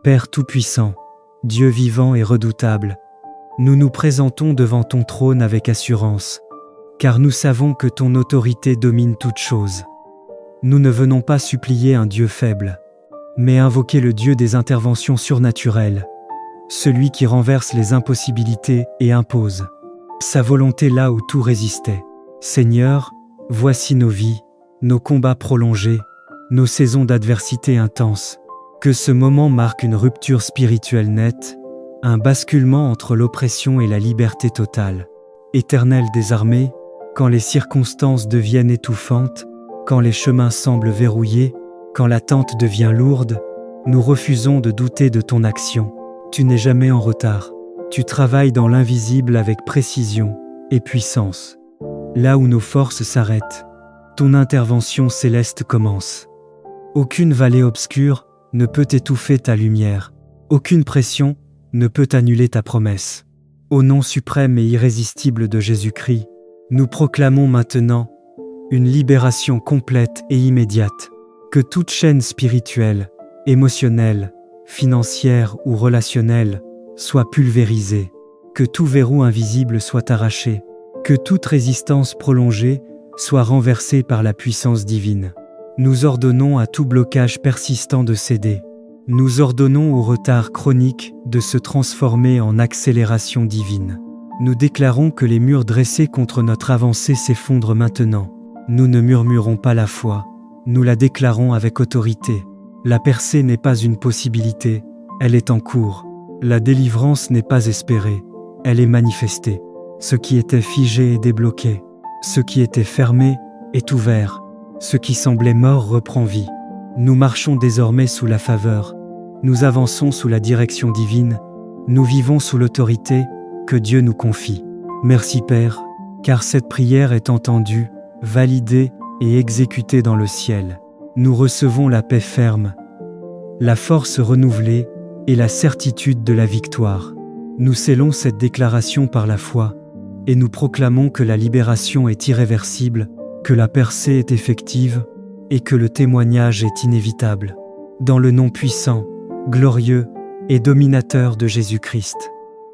Père Tout-Puissant, Dieu vivant et redoutable, nous nous présentons devant ton trône avec assurance, car nous savons que ton autorité domine toutes choses. Nous ne venons pas supplier un Dieu faible, mais invoquer le Dieu des interventions surnaturelles, celui qui renverse les impossibilités et impose sa volonté là où tout résistait. Seigneur, voici nos vies, nos combats prolongés, nos saisons d'adversité intenses. Que ce moment marque une rupture spirituelle nette, un basculement entre l'oppression et la liberté totale. Éternel des armées, quand les circonstances deviennent étouffantes, quand les chemins semblent verrouillés, quand l'attente devient lourde, nous refusons de douter de ton action. Tu n'es jamais en retard. Tu travailles dans l'invisible avec précision et puissance. Là où nos forces s'arrêtent, ton intervention céleste commence. Aucune vallée obscure ne peut étouffer ta lumière. Aucune pression ne peut annuler ta promesse. Au nom suprême et irrésistible de Jésus-Christ, nous proclamons maintenant une libération complète et immédiate. Que toute chaîne spirituelle, émotionnelle, financière ou relationnelle soit pulvérisée. Que tout verrou invisible soit arraché. Que toute résistance prolongée soit renversée par la puissance divine. Nous ordonnons à tout blocage persistant de céder. Nous ordonnons au retard chronique de se transformer en accélération divine. Nous déclarons que les murs dressés contre notre avancée s'effondrent maintenant. Nous ne murmurons pas la foi, nous la déclarons avec autorité. La percée n'est pas une possibilité, elle est en cours. La délivrance n'est pas espérée, elle est manifestée. Ce qui était figé est débloqué. Ce qui était fermé est ouvert. Ce qui semblait mort reprend vie. Nous marchons désormais sous la faveur. Nous avançons sous la direction divine. Nous vivons sous l'autorité que Dieu nous confie. Merci Père, car cette prière est entendue, validée et exécutée dans le ciel. Nous recevons la paix ferme, la force renouvelée et la certitude de la victoire. Nous scellons cette déclaration par la foi et nous proclamons que la libération est irréversible, que la percée est effective et que le témoignage est inévitable. Dans le nom puissant, glorieux et dominateur de Jésus-Christ.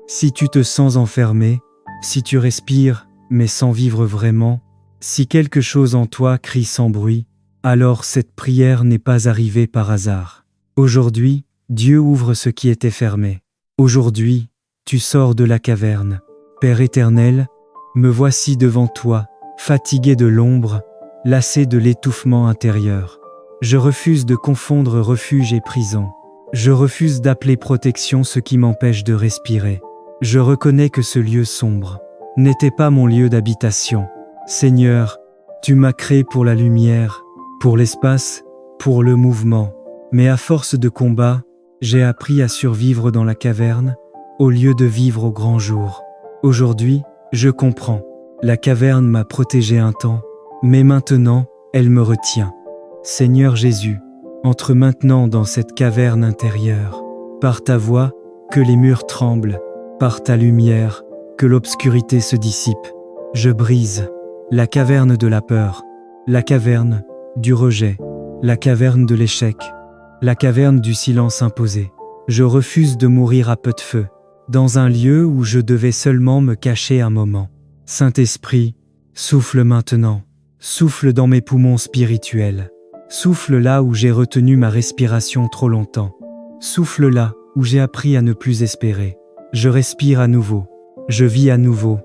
Si tu te sens enfermé, si tu respires mais sans vivre vraiment, si quelque chose en toi crie sans bruit, alors cette prière n'est pas arrivée par hasard. Aujourd'hui, Dieu ouvre ce qui était fermé. Aujourd'hui, tu sors de la caverne. Père éternel, me voici devant toi, fatigué de l'ombre, lassé de l'étouffement intérieur. Je refuse de confondre refuge et prison. Je refuse d'appeler protection ce qui m'empêche de respirer. Je reconnais que ce lieu sombre n'était pas mon lieu d'habitation. Seigneur, tu m'as créé pour la lumière, pour l'espace, pour le mouvement. Mais à force de combat, j'ai appris à survivre dans la caverne, au lieu de vivre au grand jour. Aujourd'hui, je comprends. La caverne m'a protégé un temps, mais maintenant, elle me retient. Seigneur Jésus, entre maintenant dans cette caverne intérieure. Par ta voix, que les murs tremblent. Par ta lumière, que l'obscurité se dissipe. Je brise la caverne de la peur, la caverne du rejet, la caverne de l'échec, la caverne du silence imposé. Je refuse de mourir à peu de feu, dans un lieu où je devais seulement me cacher un moment. Saint-Esprit, souffle maintenant, souffle dans mes poumons spirituels, souffle là où j'ai retenu ma respiration trop longtemps, souffle là où j'ai appris à ne plus espérer. Je respire à nouveau, je vis à nouveau,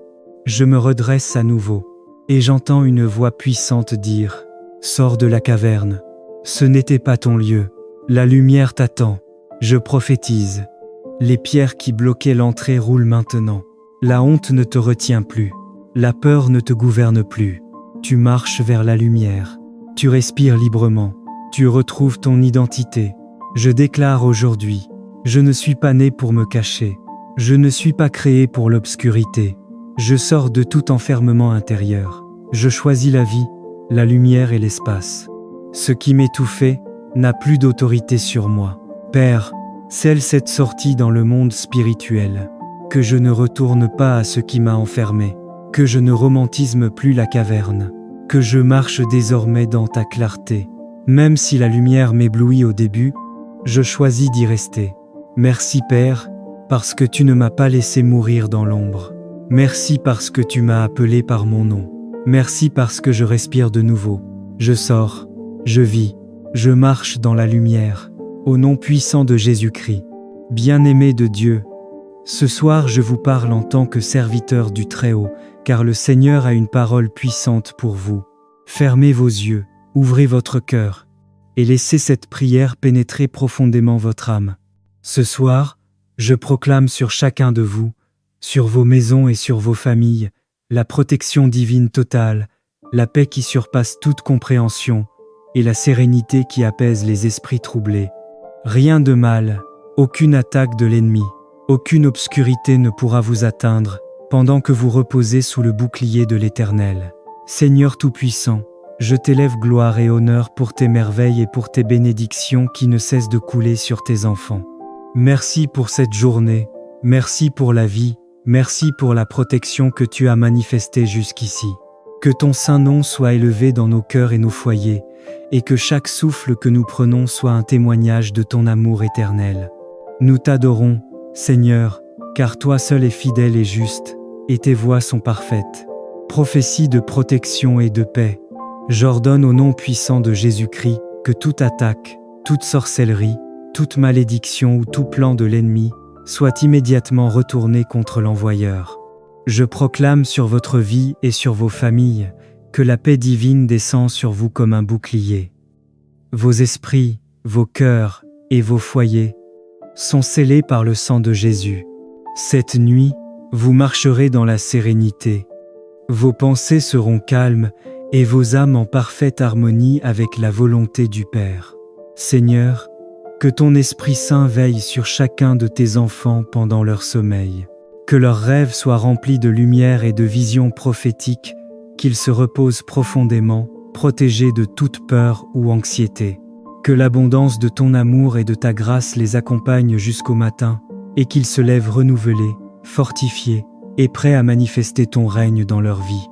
je me redresse à nouveau, et j'entends une voix puissante dire « Sors de la caverne, ce n'était pas ton lieu, la lumière t'attend. » Je prophétise, les pierres qui bloquaient l'entrée roulent maintenant. La honte ne te retient plus, la peur ne te gouverne plus. Tu marches vers la lumière, tu respires librement, tu retrouves ton identité. Je déclare aujourd'hui, je ne suis pas né pour me cacher, je ne suis pas créé pour l'obscurité. Je sors de tout enfermement intérieur. Je choisis la vie, la lumière et l'espace. Ce qui m'étouffait n'a plus d'autorité sur moi. Père, scelle cette sortie dans le monde spirituel. Que je ne retourne pas à ce qui m'a enfermé. Que je ne romantisme plus la caverne. Que je marche désormais dans ta clarté. Même si la lumière m'éblouit au début, Je choisis d'y rester. Merci Père, parce que tu ne m'as pas laissé mourir dans l'ombre. Merci parce que tu m'as appelé par mon nom. Merci parce que je respire de nouveau. Je sors, je vis, je marche dans la lumière. Au nom puissant de Jésus-Christ. Bien-aimé de Dieu, ce soir je vous parle en tant que serviteur du Très-Haut, car le Seigneur a une parole puissante pour vous. Fermez vos yeux, ouvrez votre cœur, et laissez cette prière pénétrer profondément votre âme. Ce soir, je proclame sur chacun de vous, sur vos maisons et sur vos familles, la protection divine totale, la paix qui surpasse toute compréhension, et la sérénité qui apaise les esprits troublés. Rien de mal, aucune attaque de l'ennemi, aucune obscurité ne pourra vous atteindre, pendant que vous reposez sous le bouclier de l'Éternel. Seigneur Tout-Puissant, je t'élève gloire et honneur pour tes merveilles et pour tes bénédictions qui ne cessent de couler sur tes enfants. Merci pour cette journée, merci pour la vie, merci pour la protection que tu as manifestée jusqu'ici. Que ton saint nom soit élevé dans nos cœurs et nos foyers, et que chaque souffle que nous prenons soit un témoignage de ton amour éternel. Nous t'adorons, Seigneur, car toi seul es fidèle et juste, et tes voies sont parfaites. Prophétie de protection et de paix. J'ordonne au nom puissant de Jésus-Christ que toute attaque, toute sorcellerie, toute malédiction ou tout plan de l'ennemi soit immédiatement retourné contre l'envoyeur. Je proclame sur votre vie et sur vos familles que la paix divine descend sur vous comme un bouclier. Vos esprits, vos cœurs et vos foyers sont scellés par le sang de Jésus. Cette nuit, vous marcherez dans la sérénité. Vos pensées seront calmes et vos âmes en parfaite harmonie avec la volonté du Père. Seigneur, que ton Esprit Saint veille sur chacun de tes enfants pendant leur sommeil. Que leurs rêves soient remplis de lumière et de visions prophétiques, qu'ils se reposent profondément, protégés de toute peur ou anxiété. Que l'abondance de ton amour et de ta grâce les accompagne jusqu'au matin, et qu'ils se lèvent renouvelés, fortifiés et prêts à manifester ton règne dans leur vie.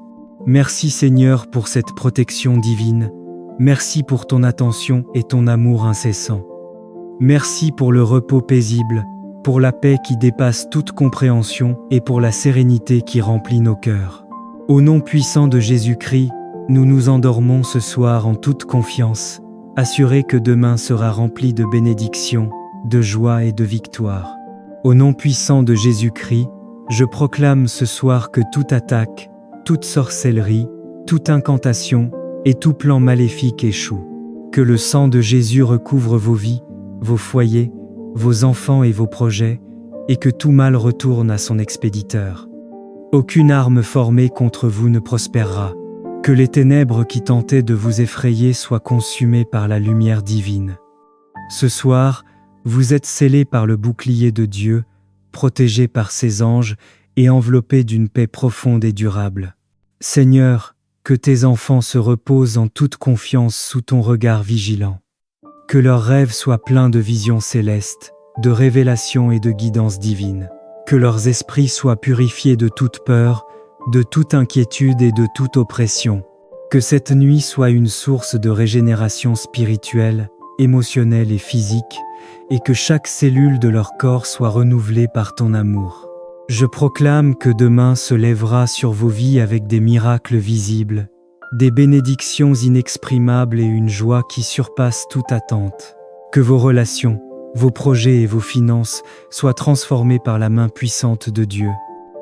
Merci Seigneur pour cette protection divine. Merci pour ton attention et ton amour incessant. Merci pour le repos paisible, pour la paix qui dépasse toute compréhension et pour la sérénité qui remplit nos cœurs. Au nom puissant de Jésus-Christ, nous nous endormons ce soir en toute confiance, assurés que demain sera rempli de bénédictions, de joie et de victoire. Au nom puissant de Jésus-Christ, je proclame ce soir que toute attaque, toute sorcellerie, toute incantation et tout plan maléfique échoue. Que le sang de Jésus recouvre vos vies, vos foyers, vos enfants et vos projets, et que tout mal retourne à son expéditeur. Aucune arme formée contre vous ne prospérera. Que les ténèbres qui tentaient de vous effrayer soient consumées par la lumière divine. Ce soir, vous êtes scellés par le bouclier de Dieu, protégés par ses anges et enveloppés d'une paix profonde et durable. Seigneur, que tes enfants se reposent en toute confiance sous ton regard vigilant. Que leurs rêves soient pleins de visions célestes, de révélations et de guidance divine. Que leurs esprits soient purifiés de toute peur, de toute inquiétude et de toute oppression. Que cette nuit soit une source de régénération spirituelle, émotionnelle et physique, et que chaque cellule de leur corps soit renouvelée par ton amour. Je proclame que demain se lèvera sur vos vies avec des miracles visibles, des bénédictions inexprimables et une joie qui surpasse toute attente. Que vos relations, vos projets et vos finances soient transformés par la main puissante de Dieu.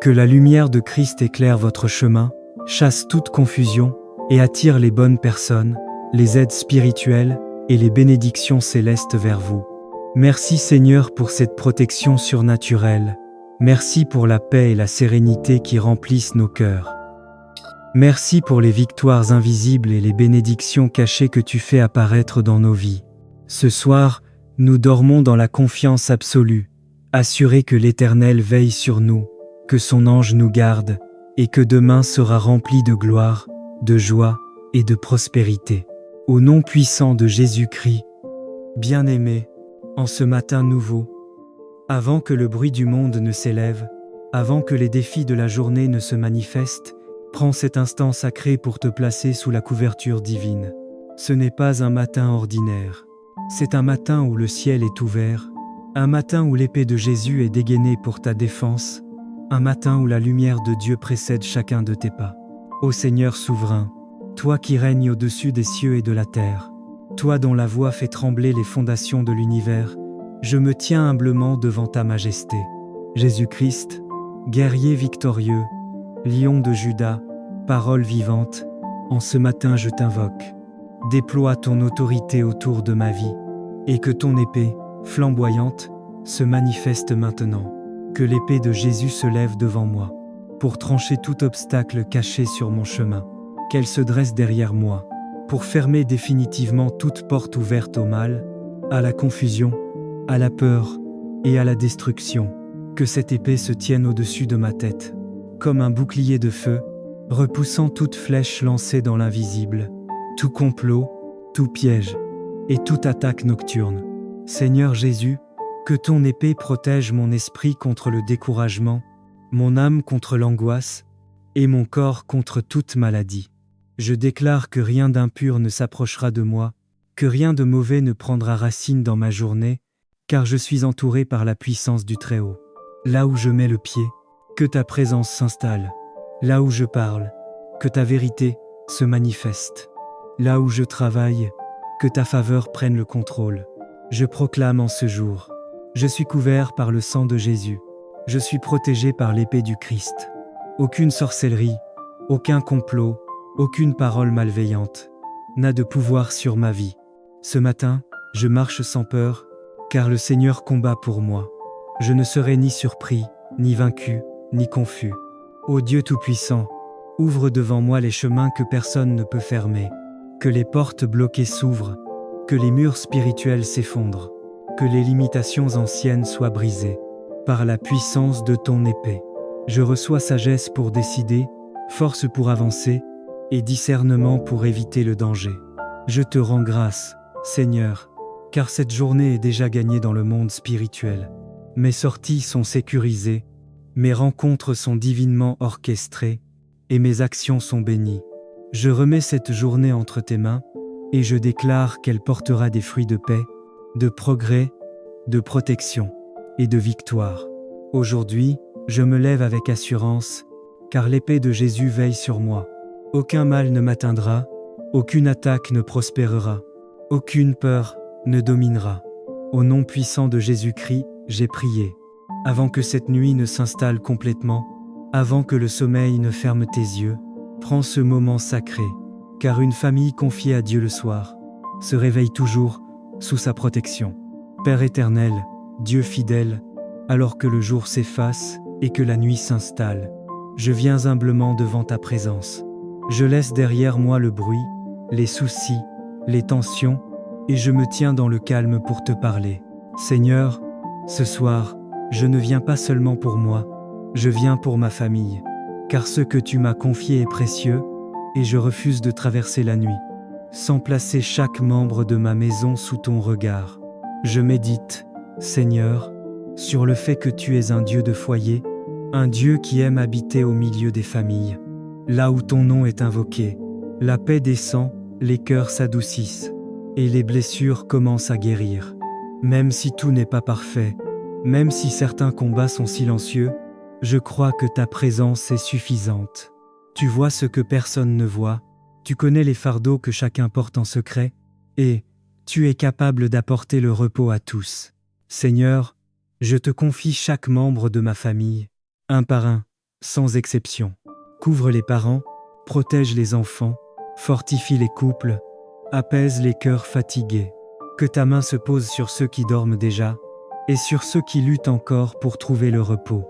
Que la lumière de Christ éclaire votre chemin, chasse toute confusion et attire les bonnes personnes, les aides spirituelles et les bénédictions célestes vers vous. Merci Seigneur pour cette protection surnaturelle. Merci pour la paix et la sérénité qui remplissent nos cœurs. Merci pour les victoires invisibles et les bénédictions cachées que tu fais apparaître dans nos vies. Ce soir, nous dormons dans la confiance absolue, assurés que l'Éternel veille sur nous, que son ange nous garde, et que demain sera rempli de gloire, de joie et de prospérité. Au nom puissant de Jésus-Christ, bien-aimé, en ce matin nouveau, avant que le bruit du monde ne s'élève, avant que les défis de la journée ne se manifestent, prends cet instant sacré pour te placer sous la couverture divine. Ce n'est pas un matin ordinaire. C'est un matin où le ciel est ouvert, un matin où l'épée de Jésus est dégainée pour ta défense, un matin où la lumière de Dieu précède chacun de tes pas. Ô Seigneur souverain, toi qui règnes au-dessus des cieux et de la terre, toi dont la voix fait trembler les fondations de l'univers, je me tiens humblement devant ta majesté. Jésus-Christ, guerrier victorieux, lion de Juda, parole vivante, en ce matin je t'invoque. Déploie ton autorité autour de ma vie, et que ton épée, flamboyante, se manifeste maintenant. Que l'épée de Jésus se lève devant moi, pour trancher tout obstacle caché sur mon chemin. Qu'elle se dresse derrière moi, pour fermer définitivement toute porte ouverte au mal, à la confusion, à la peur et à la destruction. Que cette épée se tienne au-dessus de ma tête, comme un bouclier de feu, repoussant toute flèche lancée dans l'invisible, tout complot, tout piège et toute attaque nocturne. Seigneur Jésus, que ton épée protège mon esprit contre le découragement, mon âme contre l'angoisse et mon corps contre toute maladie. Je déclare que rien d'impur ne s'approchera de moi, que rien de mauvais ne prendra racine dans ma journée, car je suis entouré par la puissance du Très-Haut. Là où je mets le pied, que ta présence s'installe. Là où je parle, que ta vérité se manifeste. Là où je travaille, que ta faveur prenne le contrôle. Je proclame en ce jour: je suis couvert par le sang de Jésus. Je suis protégé par l'épée du Christ. Aucune sorcellerie, aucun complot, aucune parole malveillante n'a de pouvoir sur ma vie. Ce matin, je marche sans peur, car le Seigneur combat pour moi. Je ne serai ni surpris, ni vaincu, ni confus. Ô Dieu Tout-Puissant, ouvre devant moi les chemins que personne ne peut fermer. Que les portes bloquées s'ouvrent, que les murs spirituels s'effondrent, que les limitations anciennes soient brisées. Par la puissance de ton épée, je reçois sagesse pour décider, force pour avancer, et discernement pour éviter le danger. Je te rends grâce, Seigneur, car cette journée est déjà gagnée dans le monde spirituel. Mes sorties sont sécurisées, mes rencontres sont divinement orchestrées, et mes actions sont bénies. Je remets cette journée entre tes mains, et je déclare qu'elle portera des fruits de paix, de progrès, de protection et de victoire. Aujourd'hui, je me lève avec assurance, car l'épée de Jésus veille sur moi. Aucun mal ne m'atteindra, aucune attaque ne prospérera, aucune peur ne dominera. Au nom puissant de Jésus-Christ, j'ai prié. Avant que cette nuit ne s'installe complètement, avant que le sommeil ne ferme tes yeux, prends ce moment sacré, car une famille confiée à Dieu le soir se réveille toujours sous sa protection. Père éternel, Dieu fidèle, alors que le jour s'efface et que la nuit s'installe, je viens humblement devant ta présence. Je laisse derrière moi le bruit, les soucis, les tensions, et je me tiens dans le calme pour te parler. Seigneur, ce soir, je ne viens pas seulement pour moi, je viens pour ma famille, car ce que tu m'as confié est précieux, et je refuse de traverser la nuit sans placer chaque membre de ma maison sous ton regard. Je médite, Seigneur, sur le fait que tu es un Dieu de foyer, un Dieu qui aime habiter au milieu des familles. Là où ton nom est invoqué, la paix descend, les cœurs s'adoucissent, et les blessures commencent à guérir. Même si tout n'est pas parfait, même si certains combats sont silencieux, je crois que ta présence est suffisante. Tu vois ce que personne ne voit, tu connais les fardeaux que chacun porte en secret, et tu es capable d'apporter le repos à tous. Seigneur, je te confie chaque membre de ma famille, un par un, sans exception. Couvre les parents, protège les enfants, fortifie les couples, apaise les cœurs fatigués. Que ta main se pose sur ceux qui dorment déjà, et sur ceux qui luttent encore pour trouver le repos.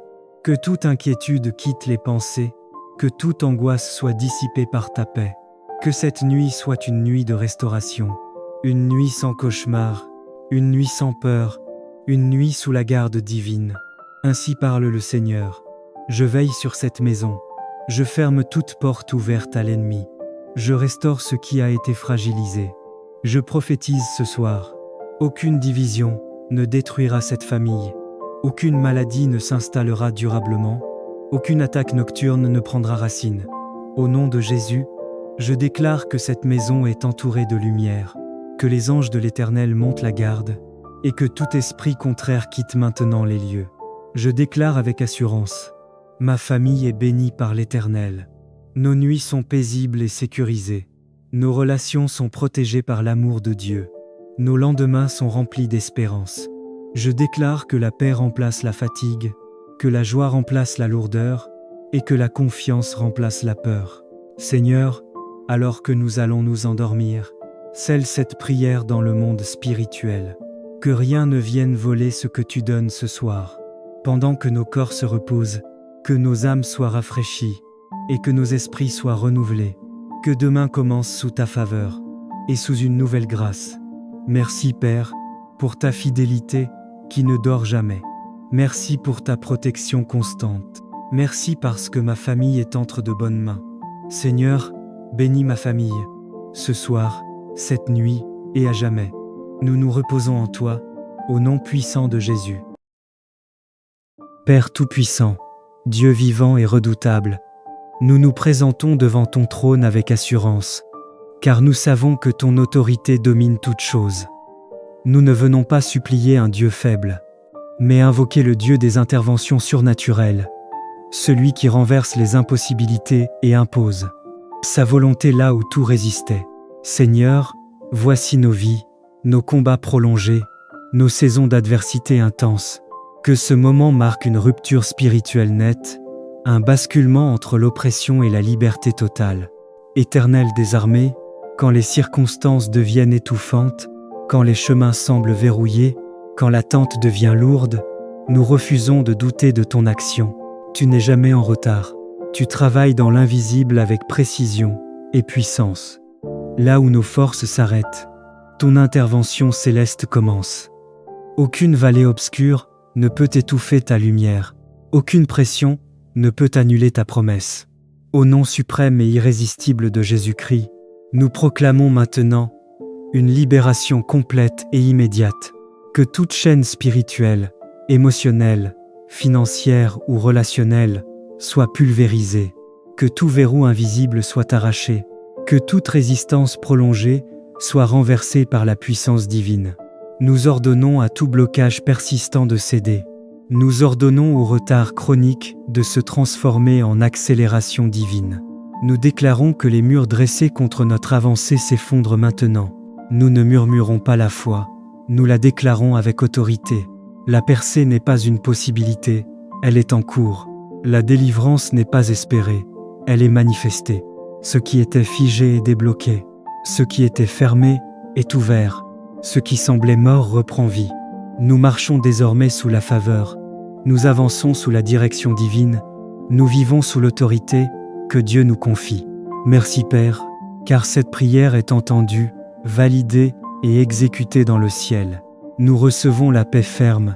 Que toute inquiétude quitte les pensées, que toute angoisse soit dissipée par ta paix. Que cette nuit soit une nuit de restauration, une nuit sans cauchemar, une nuit sans peur, une nuit sous la garde divine. Ainsi parle le Seigneur. Je veille sur cette maison. Je ferme toute porte ouverte à l'ennemi. Je restaure ce qui a été fragilisé. Je prophétise ce soir. Aucune division ne détruira cette famille. Aucune maladie ne s'installera durablement. Aucune attaque nocturne ne prendra racine. Au nom de Jésus, je déclare que cette maison est entourée de lumière, que les anges de l'Éternel montent la garde, et que tout esprit contraire quitte maintenant les lieux. Je déclare avec assurance, ma famille est bénie par l'Éternel. Nos nuits sont paisibles et sécurisées. Nos relations sont protégées par l'amour de Dieu. Nos lendemains sont remplis d'espérance. Je déclare que la paix remplace la fatigue, que la joie remplace la lourdeur, et que la confiance remplace la peur. Seigneur, alors que nous allons nous endormir, scelle cette prière dans le monde spirituel. Que rien ne vienne voler ce que tu donnes ce soir. Pendant que nos corps se reposent, que nos âmes soient rafraîchies, et que nos esprits soient renouvelés. Que demain commence sous ta faveur, et sous une nouvelle grâce. Merci Père, pour ta fidélité, qui ne dort jamais. Merci pour ta protection constante. Merci parce que ma famille est entre de bonnes mains. Seigneur, bénis ma famille, ce soir, cette nuit, et à jamais. Nous nous reposons en toi, au nom puissant de Jésus. Père Tout-Puissant, Dieu vivant et redoutable, nous nous présentons devant ton trône avec assurance, car nous savons que ton autorité domine toutes choses. Nous ne venons pas supplier un Dieu faible, mais invoquer le Dieu des interventions surnaturelles, celui qui renverse les impossibilités et impose sa volonté là où tout résistait. Seigneur, voici nos vies, nos combats prolongés, nos saisons d'adversité intenses. Que ce moment marque une rupture spirituelle nette, un basculement entre l'oppression et la liberté totale. Éternel des armées, quand les circonstances deviennent étouffantes, quand les chemins semblent verrouillés, quand l'attente devient lourde, nous refusons de douter de ton action. Tu n'es jamais en retard. Tu travailles dans l'invisible avec précision et puissance. Là où nos forces s'arrêtent, ton intervention céleste commence. Aucune vallée obscure ne peut étouffer ta lumière. Aucune pression ne peut annuler ta promesse. Au nom suprême et irrésistible de Jésus-Christ, nous proclamons maintenant une libération complète et immédiate. Que toute chaîne spirituelle, émotionnelle, financière ou relationnelle soit pulvérisée. Que tout verrou invisible soit arraché. Que toute résistance prolongée soit renversée par la puissance divine. Nous ordonnons à tout blocage persistant de céder. Nous ordonnons au retard chronique de se transformer en accélération divine. Nous déclarons que les murs dressés contre notre avancée s'effondrent maintenant. Nous ne murmurons pas la foi, nous la déclarons avec autorité. La percée n'est pas une possibilité, elle est en cours. La délivrance n'est pas espérée, elle est manifestée. Ce qui était figé est débloqué. Ce qui était fermé est ouvert. Ce qui semblait mort reprend vie. Nous marchons désormais sous la faveur. Nous avançons sous la direction divine. Nous vivons sous l'autorité que Dieu nous confie. Merci Père, car cette prière est entendue, validée et exécutée dans le ciel. Nous recevons la paix ferme,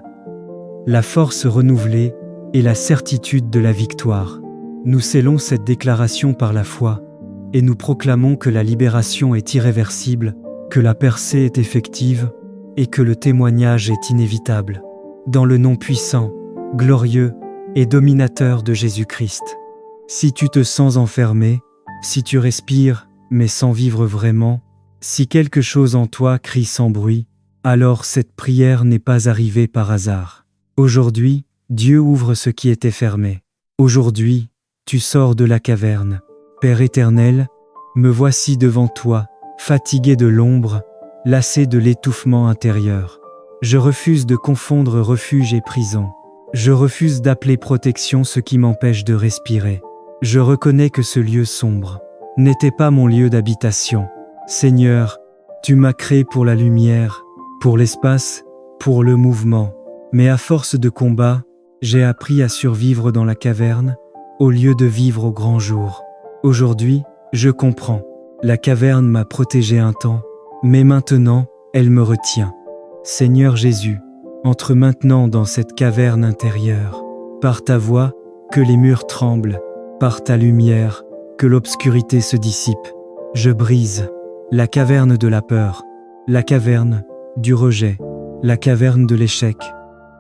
la force renouvelée et la certitude de la victoire. Nous scellons cette déclaration par la foi et nous proclamons que la libération est irréversible, que la percée est effective et que le témoignage est inévitable. Dans le nom puissant, glorieux et dominateur de Jésus-Christ. Si tu te sens enfermé, si tu respires mais sans vivre vraiment, si quelque chose en toi crie sans bruit, alors cette prière n'est pas arrivée par hasard. Aujourd'hui, Dieu ouvre ce qui était fermé. Aujourd'hui, tu sors de la caverne. Père éternel, me voici devant toi, fatigué de l'ombre, lassé de l'étouffement intérieur. Je refuse de confondre refuge et prison. Je refuse d'appeler protection ce qui m'empêche de respirer. Je reconnais que ce lieu sombre n'était pas mon lieu d'habitation. Seigneur, tu m'as créé pour la lumière, pour l'espace, pour le mouvement. Mais à force de combat, j'ai appris à survivre dans la caverne, au lieu de vivre au grand jour. Aujourd'hui, je comprends. La caverne m'a protégé un temps, mais maintenant, elle me retient. Seigneur Jésus, entre maintenant dans cette caverne intérieure. Par ta voix, que les murs tremblent. Par ta lumière, que l'obscurité se dissipe. Je brise la caverne de la peur, la caverne du rejet, la caverne de l'échec,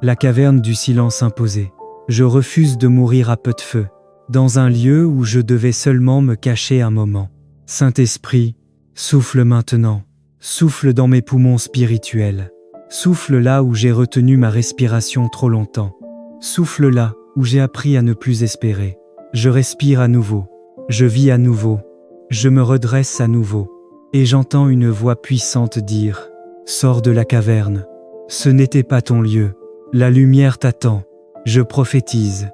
la caverne du silence imposé. Je refuse de mourir à peu de feu, dans un lieu où je devais seulement me cacher un moment. Saint-Esprit, souffle maintenant Souffle dans mes poumons spirituels. Souffle là où j'ai retenu ma respiration trop longtemps. Souffle là où j'ai appris à ne plus espérer. Je respire à nouveau. Je vis à nouveau. Je me redresse à nouveau. Et j'entends une voix puissante dire « Sors de la caverne. Ce n'était pas ton lieu. La lumière t'attend. Je prophétise.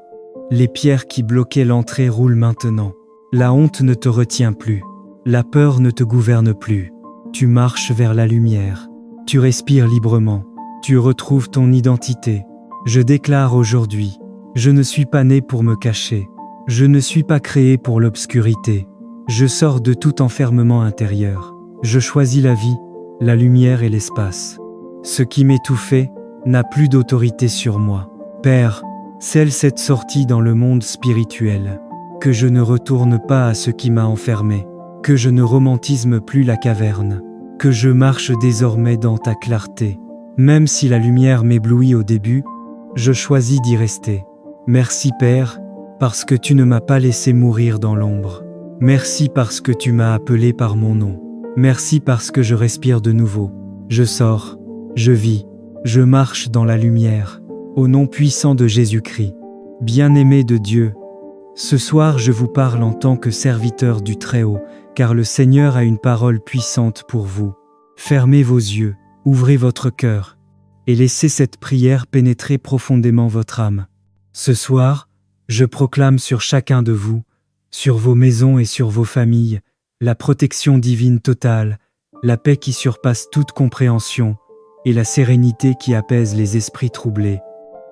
Les pierres qui bloquaient l'entrée roulent maintenant. La honte ne te retient plus. La peur ne te gouverne plus. Tu marches vers la lumière. Tu respires librement. Tu retrouves ton identité. Je déclare aujourd'hui, je ne suis pas né pour me cacher. Je ne suis pas créé pour l'obscurité. Je sors de tout enfermement intérieur. Je choisis la vie, la lumière et l'espace. Ce qui m'étouffait n'a plus d'autorité sur moi. Père, scelle cette sortie dans le monde spirituel. Que je ne retourne pas à ce qui m'a enfermé. Que je ne romantisme plus la caverne. Que je marche désormais dans ta clarté. Même si la lumière m'éblouit au début, je choisis d'y rester. Merci Père, parce que tu ne m'as pas laissé mourir dans l'ombre. Merci parce que tu m'as appelé par mon nom. Merci parce que je respire de nouveau. Je sors, je vis, je marche dans la lumière. Au nom puissant de Jésus-Christ. Bien-aimé de Dieu, ce soir je vous parle en tant que serviteur du Très-Haut, car le Seigneur a une parole puissante pour vous. Fermez vos yeux, ouvrez votre cœur, et laissez cette prière pénétrer profondément votre âme. Ce soir, je proclame sur chacun de vous, sur vos maisons et sur vos familles, la protection divine totale, la paix qui surpasse toute compréhension, et la sérénité qui apaise les esprits troublés.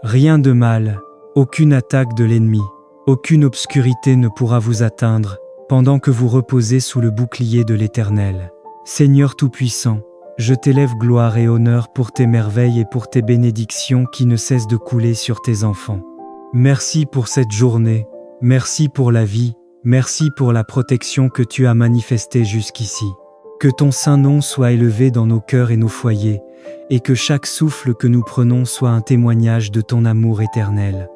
Rien de mal, aucune attaque de l'ennemi, aucune obscurité ne pourra vous atteindre, pendant que vous reposez sous le bouclier de l'Éternel. Seigneur Tout-Puissant, je t'élève gloire et honneur pour tes merveilles et pour tes bénédictions qui ne cessent de couler sur tes enfants. Merci pour cette journée, merci pour la vie, merci pour la protection que tu as manifestée jusqu'ici. Que ton saint nom soit élevé dans nos cœurs et nos foyers, et que chaque souffle que nous prenons soit un témoignage de ton amour éternel.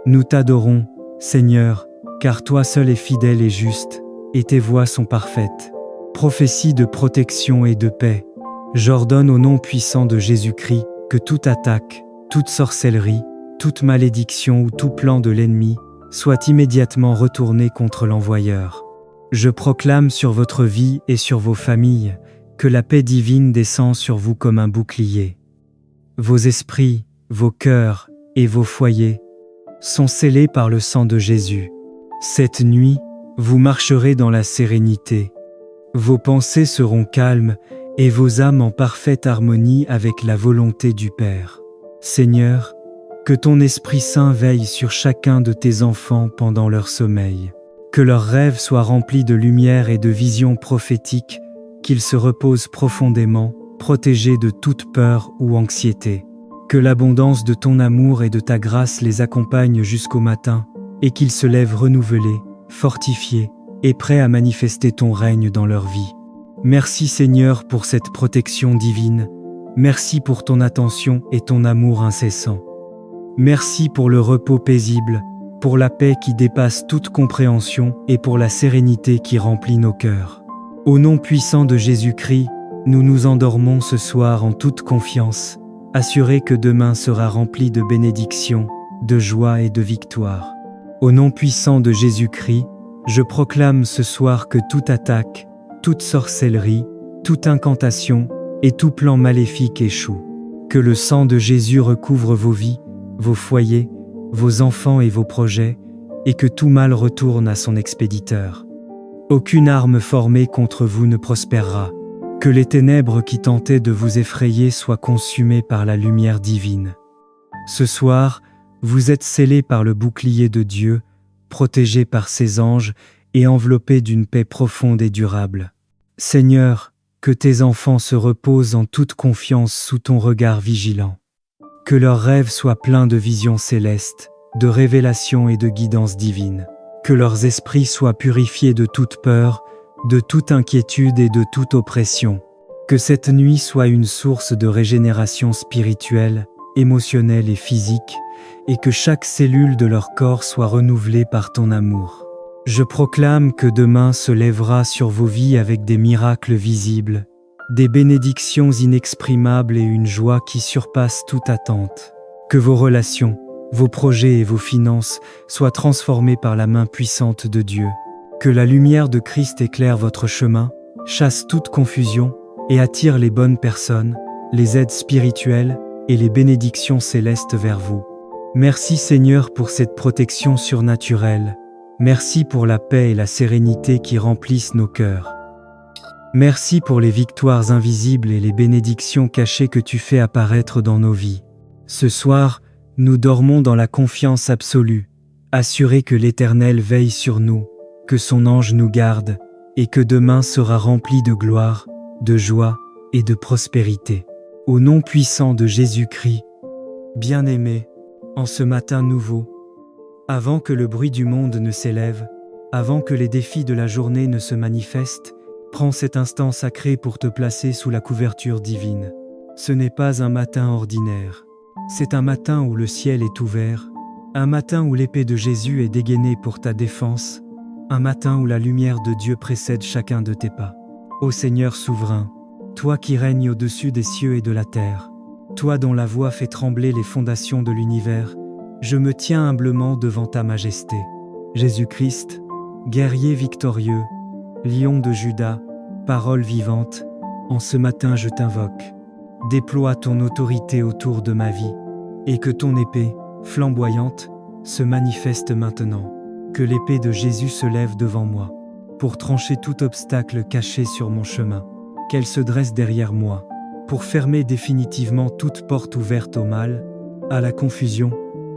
Nous t'adorons, Seigneur, car toi seul es fidèle et juste, et tes voies sont parfaites. Prophétie de protection et de paix. J'ordonne au nom puissant de Jésus-Christ que toute attaque, toute sorcellerie, toute malédiction ou tout plan de l'ennemi soit immédiatement retourné contre l'envoyeur. Je proclame sur votre vie et sur vos familles que la paix divine descend sur vous comme un bouclier. Vos esprits, vos cœurs et vos foyers sont scellés par le sang de Jésus. Cette nuit, vous marcherez dans la sérénité. Vos pensées seront calmes et vos âmes en parfaite harmonie avec la volonté du Père. Seigneur, que ton Esprit Saint veille sur chacun de tes enfants pendant leur sommeil. Que leurs rêves soient remplis de lumière et de visions prophétiques, qu'ils se reposent profondément, protégés de toute peur ou anxiété. Que l'abondance de ton amour et de ta grâce les accompagne jusqu'au matin, et qu'ils se lèvent renouvelés, fortifiés, et prêts à manifester ton règne dans leur vie. Merci Seigneur pour cette protection divine. Merci pour ton attention et ton amour incessant. Merci pour le repos paisible, pour la paix qui dépasse toute compréhension et pour la sérénité qui remplit nos cœurs. Au nom puissant de Jésus-Christ, nous nous endormons ce soir en toute confiance, assurés que demain sera rempli de bénédictions, de joie et de victoire. Au nom puissant de Jésus-Christ, je proclame ce soir que toute attaque, toute sorcellerie, toute incantation et tout plan maléfique échoue. Que le sang de Jésus recouvre vos vies, vos foyers, vos enfants et vos projets, et que tout mal retourne à son expéditeur. Aucune arme formée contre vous ne prospérera. Que les ténèbres qui tentaient de vous effrayer soient consumées par la lumière divine. Ce soir, vous êtes scellés par le bouclier de Dieu, protégés par ses anges et enveloppés d'une paix profonde et durable. Seigneur, que tes enfants se reposent en toute confiance sous ton regard vigilant. Que leurs rêves soient pleins de visions célestes, de révélations et de guidance divine. Que leurs esprits soient purifiés de toute peur, de toute inquiétude et de toute oppression. Que cette nuit soit une source de régénération spirituelle, émotionnelle et physique, et que chaque cellule de leur corps soit renouvelée par ton amour. Je proclame que demain se lèvera sur vos vies avec des miracles visibles, des bénédictions inexprimables et une joie qui surpasse toute attente. Que vos relations, vos projets et vos finances soient transformés par la main puissante de Dieu. Que la lumière de Christ éclaire votre chemin, chasse toute confusion et attire les bonnes personnes, les aides spirituelles et les bénédictions célestes vers vous. Merci Seigneur pour cette protection surnaturelle. Merci pour la paix et la sérénité qui remplissent nos cœurs. Merci pour les victoires invisibles et les bénédictions cachées que tu fais apparaître dans nos vies. Ce soir, nous dormons dans la confiance absolue, assurés que l'Éternel veille sur nous, que son ange nous garde, et que demain sera rempli de gloire, de joie et de prospérité. Au nom puissant de Jésus-Christ, bien-aimé, en ce matin nouveau, avant que le bruit du monde ne s'élève, avant que les défis de la journée ne se manifestent, prends cet instant sacré pour te placer sous la couverture divine. Ce n'est pas un matin ordinaire. C'est un matin où le ciel est ouvert, un matin où l'épée de Jésus est dégainée pour ta défense, un matin où la lumière de Dieu précède chacun de tes pas. Ô Seigneur souverain, toi qui règnes au-dessus des cieux et de la terre, toi dont la voix fait trembler les fondations de l'univers, je me tiens humblement devant ta majesté. Jésus-Christ, guerrier victorieux, lion de Juda, parole vivante, en ce matin je t'invoque. Déploie ton autorité autour de ma vie, et que ton épée, flamboyante, se manifeste maintenant. Que l'épée de Jésus se lève devant moi, pour trancher tout obstacle caché sur mon chemin. Qu'elle se dresse derrière moi, pour fermer définitivement toute porte ouverte au mal, à la confusion,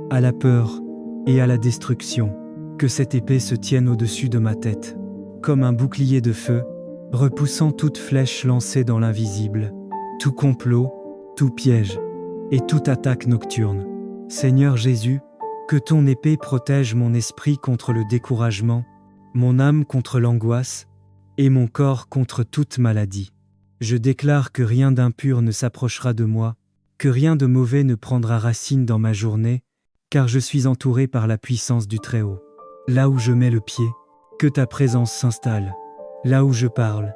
à la peur et à la destruction. Que cette épée se tienne au-dessus de ma tête, comme un bouclier de feu, repoussant toute flèche lancée dans l'invisible, tout complot, tout piège et toute attaque nocturne. Seigneur Jésus, que ton épée protège mon esprit contre le découragement, mon âme contre l'angoisse et mon corps contre toute maladie. Je déclare que rien d'impur ne s'approchera de moi, que rien de mauvais ne prendra racine dans ma journée, car je suis entouré par la puissance du Très-Haut. Là où je mets le pied, que ta présence s'installe. Là où je parle,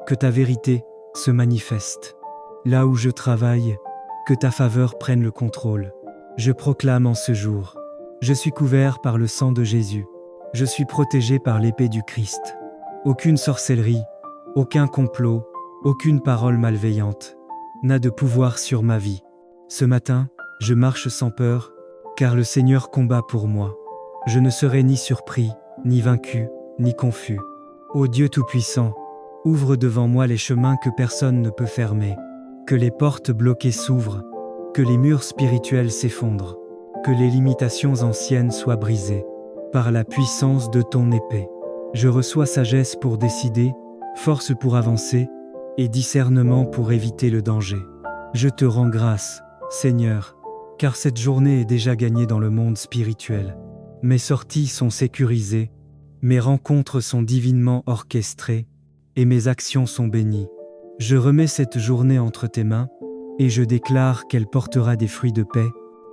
que ta vérité se manifeste. Là où je travaille, que ta faveur prenne le contrôle. Je proclame en ce jour: je suis couvert par le sang de Jésus. Je suis protégé par l'épée du Christ. Aucune sorcellerie, aucun complot, aucune parole malveillante n'a de pouvoir sur ma vie. Ce matin, je marche sans peur, car le Seigneur combat pour moi. Je ne serai ni surpris, ni vaincu, ni confus. Ô Dieu Tout-Puissant, ouvre devant moi les chemins que personne ne peut fermer. Que les portes bloquées s'ouvrent, que les murs spirituels s'effondrent, que les limitations anciennes soient brisées. Par la puissance de ton épée, je reçois sagesse pour décider, force pour avancer, et discernement pour éviter le danger. Je te rends grâce, Seigneur, car cette journée est déjà gagnée dans le monde spirituel. Mes sorties sont sécurisées, mes rencontres sont divinement orchestrées, et mes actions sont bénies. Je remets cette journée entre tes mains, et je déclare qu'elle portera des fruits de paix,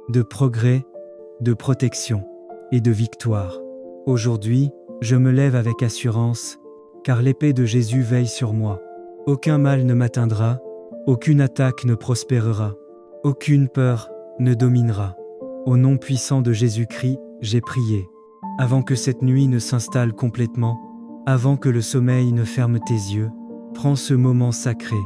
de progrès, de protection et de victoire. Aujourd'hui, je me lève avec assurance, car l'épée de Jésus veille sur moi. Aucun mal ne m'atteindra, aucune attaque ne prospérera, aucune peur ne dominera. Au nom puissant de Jésus-Christ, j'ai prié. Avant que cette nuit ne s'installe complètement, avant que le sommeil ne ferme tes yeux, prends ce moment sacré,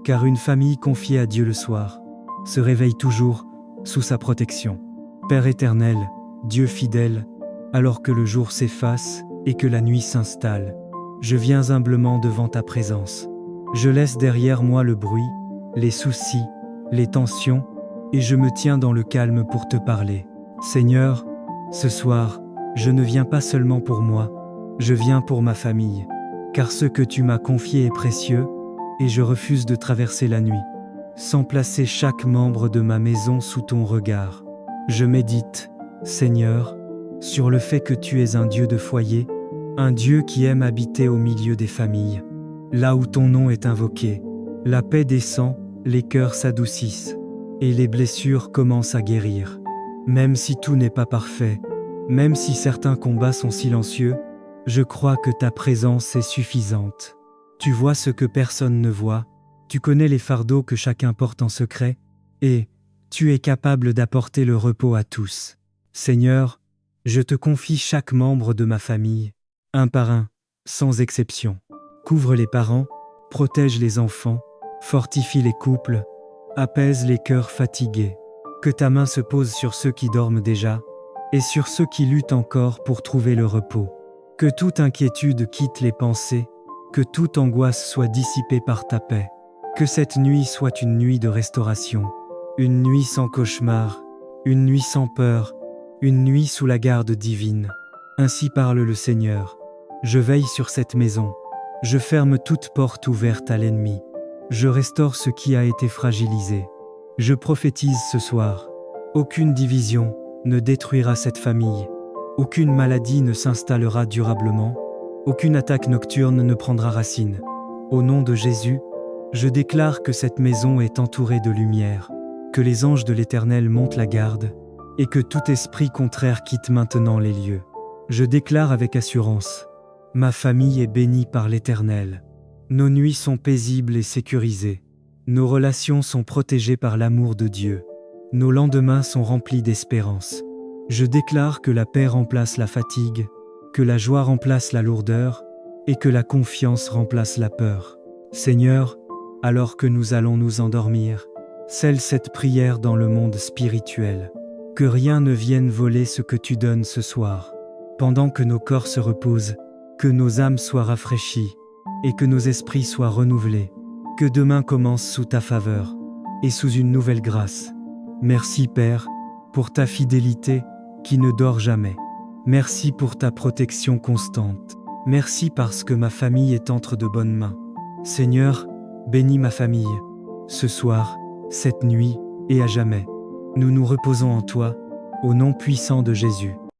car une famille confiée à Dieu le soir se réveille toujours sous sa protection. Père éternel, Dieu fidèle, alors que le jour s'efface et que la nuit s'installe, je viens humblement devant ta présence. Je laisse derrière moi le bruit, les soucis, les tensions, et je me tiens dans le calme pour te parler. Seigneur, ce soir, je ne viens pas seulement pour moi, je viens pour ma famille, car ce que tu m'as confié est précieux, et je refuse de traverser la nuit, sans placer chaque membre de ma maison sous ton regard. Je médite, Seigneur, sur le fait que tu es un Dieu de foyer, un Dieu qui aime habiter au milieu des familles. Là où ton nom est invoqué, la paix descend, les cœurs s'adoucissent, et les blessures commencent à guérir. Même si tout n'est pas parfait, même si certains combats sont silencieux, je crois que ta présence est suffisante. Tu vois ce que personne ne voit, Tu connais les fardeaux que chacun porte en secret, et tu es capable d'apporter le repos à tous. Seigneur, je te confie chaque membre de ma famille, un par un, sans exception. Couvre les parents, protège les enfants, fortifie les couples, apaise les cœurs fatigués. Que ta main se pose sur ceux qui dorment déjà, et sur ceux qui luttent encore pour trouver le repos. Que toute inquiétude quitte les pensées, que toute angoisse soit dissipée par ta paix. Que cette nuit soit une nuit de restauration, une nuit sans cauchemar, une nuit sans peur, une nuit sous la garde divine. Ainsi parle le Seigneur. Je veille sur cette maison. Je ferme toute porte ouverte à l'ennemi. Je restaure ce qui a été fragilisé. Je prophétise ce soir. Aucune division ne détruira cette famille. Aucune maladie ne s'installera durablement. Aucune attaque nocturne ne prendra racine. Au nom de Jésus, je déclare que cette maison est entourée de lumière, que les anges de l'Éternel montent la garde, et que tout esprit contraire quitte maintenant les lieux. Je déclare avec assurance, ma famille est bénie par l'Éternel. Nos nuits sont paisibles et sécurisées. Nos relations sont protégées par l'amour de Dieu. Nos lendemains sont remplis d'espérance. Je déclare que la paix remplace la fatigue, que la joie remplace la lourdeur, et que la confiance remplace la peur. Seigneur, alors que nous allons nous endormir, scelle cette prière dans le monde spirituel. Que rien ne vienne voler ce que tu donnes ce soir. Pendant que nos corps se reposent, que nos âmes soient rafraîchies, et que nos esprits soient renouvelés. Que demain commence sous ta faveur, et sous une nouvelle grâce. Merci Père, pour ta fidélité, qui ne dort jamais. Merci pour ta protection constante. Merci parce que ma famille est entre de bonnes mains. Seigneur, bénis ma famille, ce soir, cette nuit, et à jamais. Nous nous reposons en toi, au nom puissant de Jésus.